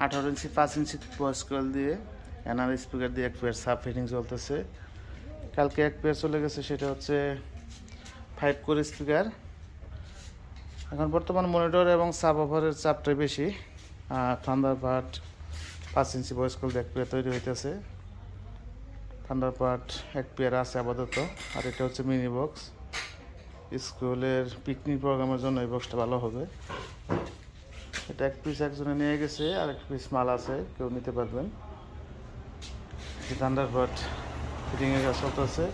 18 ইঞ্চি 5 inch voice coil দিয়ে NR speaker দিয়ে এক পেয়ার সাব ফিটিং চলতেছে। কালকে এক পেয়ার চলে গেছে, সেটা হচ্ছে 5 কোর স্পিকার। এখন বর্তমান মনিটর এবং সাব ওভারের চাপটাই বেশি। থান্ডারবার্ড 5 ইঞ্চি ভয়েস কয়েল দিয়ে এক পেয়ার তৈরি হইতেছে। থান্ডারবার্ড এক পেয়ার আছে আপাতত। আর এটা হচ্ছে মিনি বক্স, স্কুলের পিকনিক প্রোগ্রামের জন্য এই বক্সটা ভালো হবে। এটা এক পিস একজনে নিয়ে গেছে, আর এক পিস মাল আছে, কেউ নিতে পারবেন। থান্ডারবার্ড ফিটিংয়ের কাজ চলতেছে।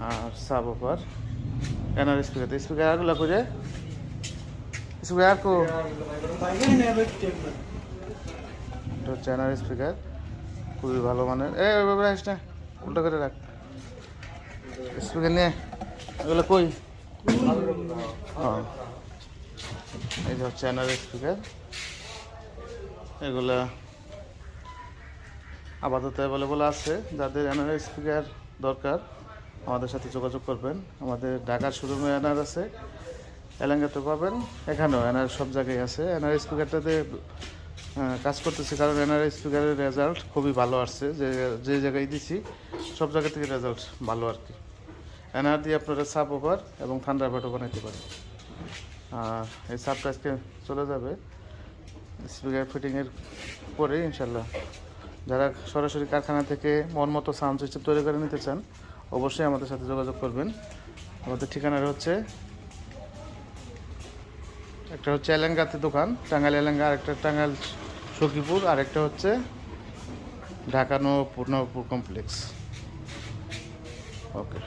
আর সাব ওভার এনার স্পিকার আরগুলো করে স্পিকার আর হচ্ছে এনার স্পিকার, খুবই ভালো মানের। ওইভাবে রাখিস না, উল্টো করে রাখ। স্পিকার নিয়ে এগুলো কই? হ্যাঁ, এই যে হচ্ছে এনার স্পিকার। এগুলা আপাতত অ্যাভেলেবল আছে। যাদের এনআর স্পিকার দরকার আমাদের সাথে যোগাযোগ করবেন। আমাদের ঢাকার শোরুমে এনআর আছে, এলাঙ্গাতে পাবেন, এখানেও এনআর সব জায়গায় আছে। এনআর স্পিকারটাতে কাজ করতেছি, কারণ এনআর স্পিকারের রেজাল্ট খুবই ভালো আসছে। যে জায়গায় দিছি সব জায়গা থেকে রেজাল্ট ভালো আর কি। এনআর দিয়ে আপনারা সাব ওভার এবং থান্ডারবার্ডও বানাইতে পারেন। আর এই সাবটা আজকে চলে যাবে স্পিকার ফিটিংয়ের পরে ইনশাল্লাহ। যারা সরাসরি কারখানা থেকে মন মতো সাউন্ড সিস্টেম তৈরি করে নিতে চান অবশ্যই আমাদের সাথে যোগাযোগ করবেন। আমাদের ঠিকানাটা হচ্ছে, একটা হচ্ছে এলেঙ্গাতে দোকান, টাঙ্গাইল এলেঙ্গা, আরেকটা টাঙ্গাইল সখীপুর, আরেকটা হচ্ছে ঢাকা নবপুর কমপ্লেক্স। ওকে।